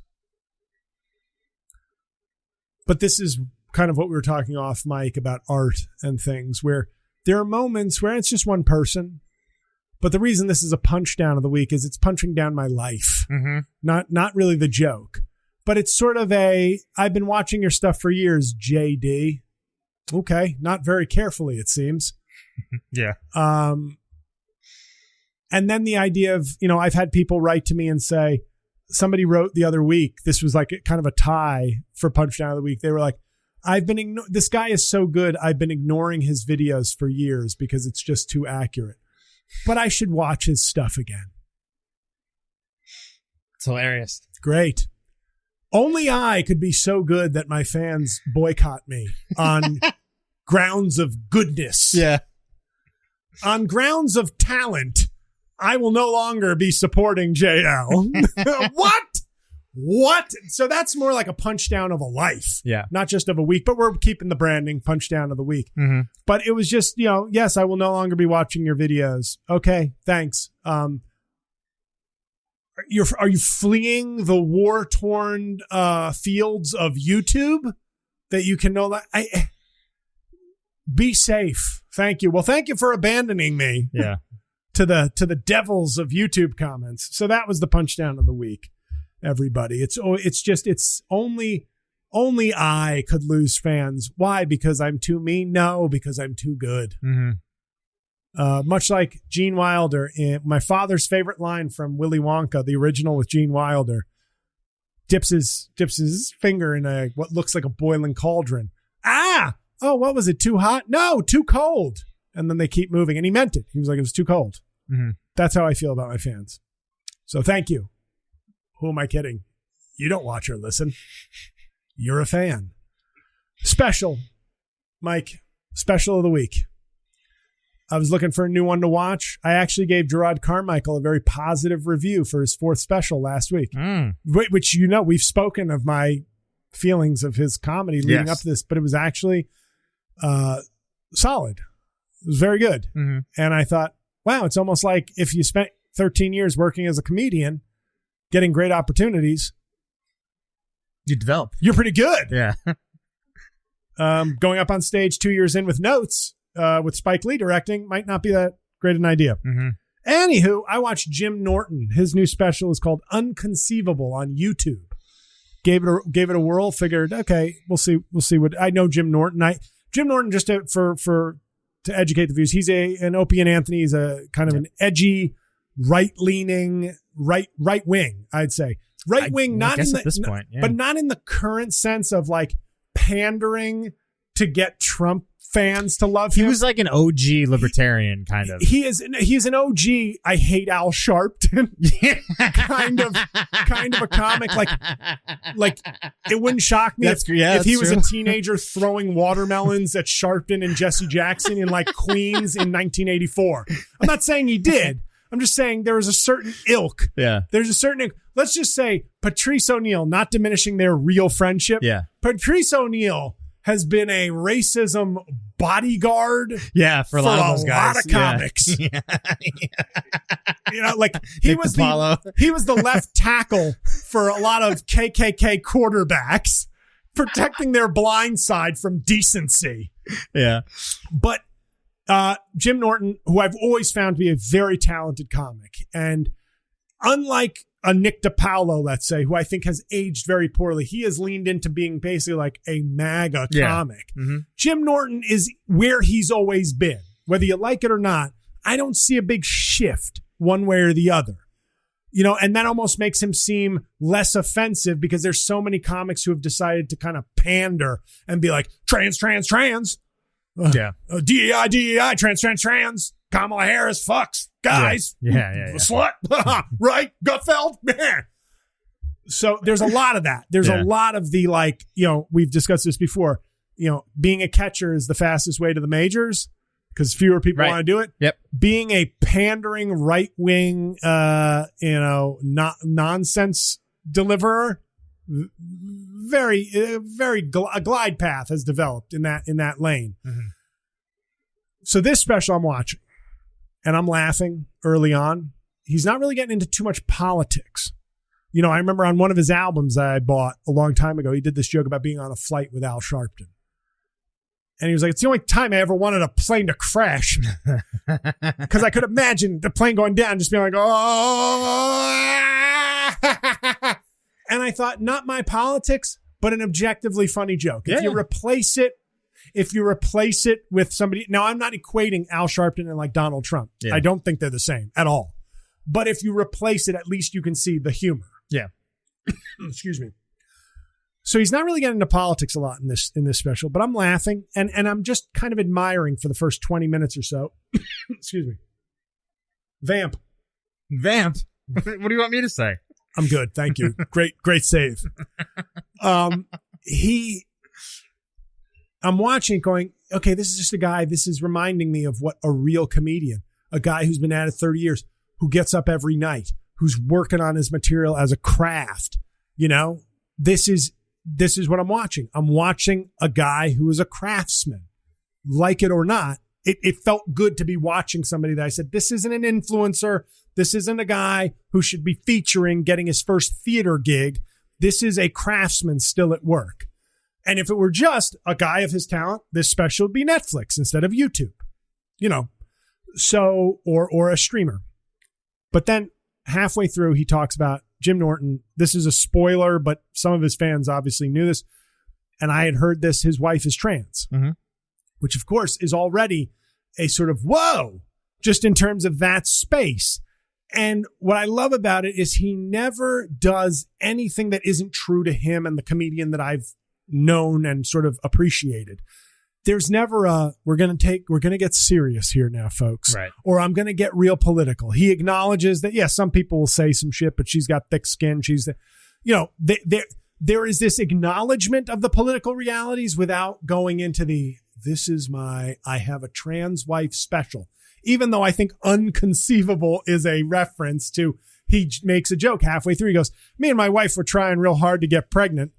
But this is kind of what we were talking off mic about art and things, where there are moments where it's just one person. But the reason this is a punch down of the week is it's punching down my life, not really the joke. But it's sort of I've been watching your stuff for years, JD. Okay, not very carefully, it seems. Yeah. And then the idea of, I've had people write to me and say, somebody wrote the other week, this was like kind of a tie for punch down of the week. They were like, this guy is so good. I've been ignoring his videos for years because it's just too accurate, but I should watch his stuff again. It's hilarious. Great. Only I could be so good that my fans boycott me on grounds of goodness. Yeah. On grounds of talent, I will no longer be supporting JL. What? So that's more like a punch down of a life. Yeah. Not just of a week, but we're keeping the branding punch down of the week. Mm-hmm. But it was just, yes, I will no longer be watching your videos. Okay, thanks. Are you fleeing the war-torn fields of YouTube that you can be safe. Thank you. Well, thank you for abandoning me. Yeah. To the devils of YouTube comments. So that was the punch down of the week, everybody. It's only I could lose fans. Why? Because I'm too mean? No, because I'm too good. Mm-hmm. Much like Gene Wilder, my father's favorite line from Willy Wonka, the original with Gene Wilder, dips his finger in what looks like a boiling cauldron. Oh, what was it? Too hot? No, too cold. And then they keep moving. And he meant it. He was like, it was too cold. Mm-hmm. That's how I feel about my fans. So thank you. Who am I kidding? You don't watch or listen. You're a fan. Special, Mike. Special of the week. I was looking for a new one to watch. I actually gave Gerard Carmichael a very positive review for his 4th special last week. Which, we've spoken of my feelings of his comedy leading up to this, but it was actually solid. It was very good. Mm-hmm. And I thought, wow, it's almost like if you spent 13 years working as a comedian, getting great opportunities, you develop. You're pretty good. Yeah. Going up on stage 2 years in with notes, with Spike Lee directing might not be that great an idea. Mm-hmm. Anywho, I watched Jim Norton. His new special is called Unconceivable on YouTube. Gave it a whirl. Figured, okay, we'll see what I know. Jim Norton, just to educate the viewers, he's an Opie and Anthony. He's a kind of an edgy, right-leaning, right wing. I'd say right wing, not in at this point, but not in the current sense of like pandering to get Trump fans to love him. He was like an OG libertarian kind of. He's an OG. I hate Al Sharpton kind of a comic. Like it wouldn't shock me if he was a teenager throwing watermelons at Sharpton and Jesse Jackson in like Queens in 1984. I'm not saying he did. I'm just saying there was a certain ilk. Yeah. There's a certain ilk. Let's just say Patrice O'Neal, not diminishing their real friendship. Yeah. Patrice O'Neal has been a racism bodyguard for a lot of comics. Yeah. Like he was the left tackle for a lot of KKK quarterbacks, protecting their blind side from decency. Yeah. But Jim Norton, who I've always found to be a very talented comic, and unlike a Nick DiPaolo, let's say, who I think has aged very poorly. He has leaned into being basically like a MAGA comic. Mm-hmm. Jim Norton is where he's always been. Whether you like it or not, I don't see a big shift one way or the other. You know, and that almost makes him seem less offensive because there's so many comics who have decided to kind of pander and be like, trans. DEI, trans. Kamala Harris fucks guys. Yeah. Slut. Right? Gutfeld. So there's a lot of that. There's a lot of the, like, you know, we've discussed this before, you know, being a catcher is the fastest way to the majors because fewer people want to do it. Yep. Being a pandering right-wing, nonsense deliverer, a glide path has developed in that lane. Mm-hmm. So this special I'm watching, and I'm laughing early on. He's not really getting into too much politics. You know, I remember on one of his albums that I bought a long time ago, he did this joke about being on a flight with Al Sharpton. And he was like, it's the only time I ever wanted a plane to crash. Because I could imagine the plane going down, just being like, oh. And I thought, not my politics, but an objectively funny joke. If you replace it with somebody, now I'm not equating Al Sharpton and like Donald Trump. Yeah. I don't think they're the same at all. But if you replace it, at least you can see the humor. Yeah. Excuse me. So he's not really getting into politics a lot in this special, but I'm laughing and I'm just kind of admiring for the first 20 minutes or so. Excuse me. Vamp. What do you want me to say? I'm good. Thank you. Great save. I'm watching it going, okay, this is just a guy. This is reminding me of what a real comedian, a guy who's been at it 30 years, who gets up every night, who's working on his material as a craft. You know, this is what I'm watching. I'm watching a guy who is a craftsman. Like it or not, it felt good to be watching somebody that I said, this isn't an influencer. This isn't a guy who should be featuring getting his first theater gig. This is a craftsman still at work. And if it were just a guy of his talent, this special would be Netflix instead of YouTube, you know, so, or a streamer. But then halfway through, he talks about Jim Norton. This is a spoiler, but some of his fans obviously knew this. And I had heard this. His wife is trans, which of course is already a sort of whoa, just in terms of that space. And what I love about it is he never does anything that isn't true to him and the comedian that I've known and sort of appreciated. There's never we're going to get serious here now, folks. Right. Or I'm going to get real political. He acknowledges that, yes, some people will say some shit, but she's got thick skin. There is this acknowledgement of the political realities without going into I have a trans wife special. Even though I think unconceivable is a reference to, he makes a joke halfway through. He goes, me and my wife were trying real hard to get pregnant.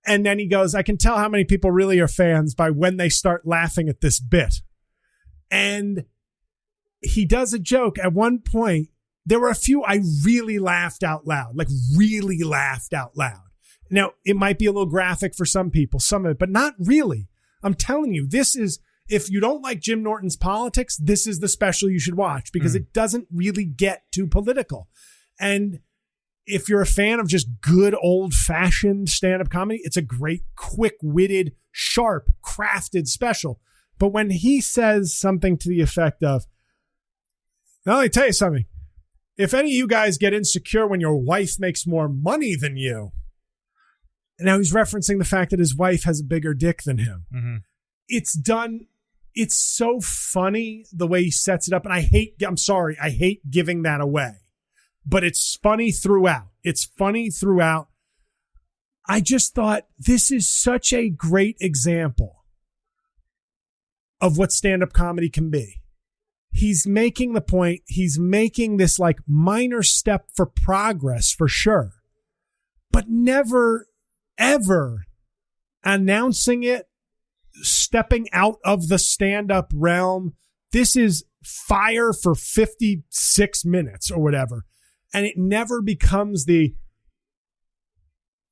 And then he goes, I can tell how many people really are fans by when they start laughing at this bit. And he does a joke. At one point, there were a few I really laughed out loud, like really laughed out loud. Now, it might be a little graphic for some people, some of it, but not really. I'm telling you, if you don't like Jim Norton's politics, this is the special you should watch because it doesn't really get too political. And if you're a fan of just good old-fashioned stand-up comedy, it's a great, quick-witted, sharp, crafted special. But when he says something to the effect of, now let me tell you something. If any of you guys get insecure when your wife makes more money than you, and now he's referencing the fact that his wife has a bigger dick than him. Mm-hmm. It's so funny the way he sets it up. And I hate giving that away. But it's funny throughout. I just thought this is such a great example of what stand-up comedy can be. He's making the point. He's making this like minor step for progress for sure, but never, ever announcing it, stepping out of the stand-up realm. This is fire for 56 minutes or whatever. And it never becomes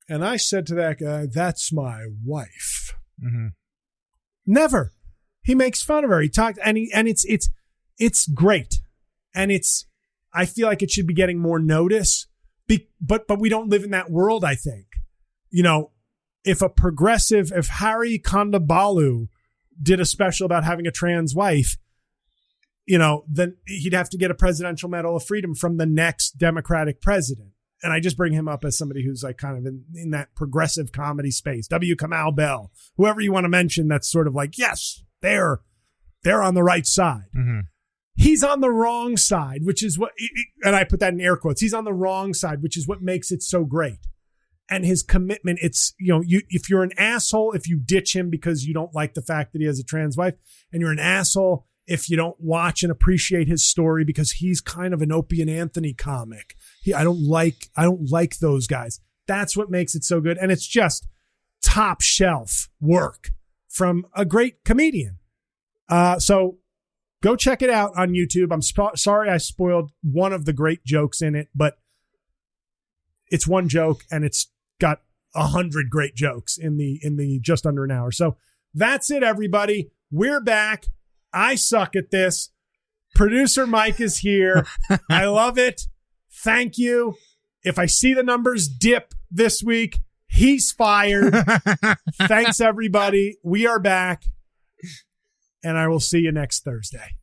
and I said to that guy, that's my wife. Mm-hmm. Never. He makes fun of her. He talked, and it's great. And I feel like it should be getting more notice But we don't live in that world, I think. You know, if Harry Kondabalu did a special about having a trans wife, you know, then he'd have to get a Presidential Medal of Freedom from the next Democratic president. And I just bring him up as somebody who's like kind of in that progressive comedy space. W. Kamau Bell, whoever you want to mention, that's sort of like, yes, they're on the right side. Mm-hmm. He's on the wrong side, which is what, and I put that in air quotes. He's on the wrong side, which is what makes it so great. And his commitment, it's, you know, if you're an asshole, if you ditch him because you don't like the fact that he has a trans wife, and you're an asshole if you don't watch and appreciate his story because he's kind of an Opie and Anthony comic. I don't like those guys. That's what makes it so good. And it's just top shelf work from a great comedian. So go check it out on YouTube. I'm sorry I spoiled one of the great jokes in it, but it's one joke and it's got 100 great jokes in the just under an hour. So that's it, everybody. We're back. I suck at this. Producer Mike is here. I love it. Thank you. If I see the numbers dip this week, he's fired. Thanks, everybody. We are back. And I will see you next Thursday.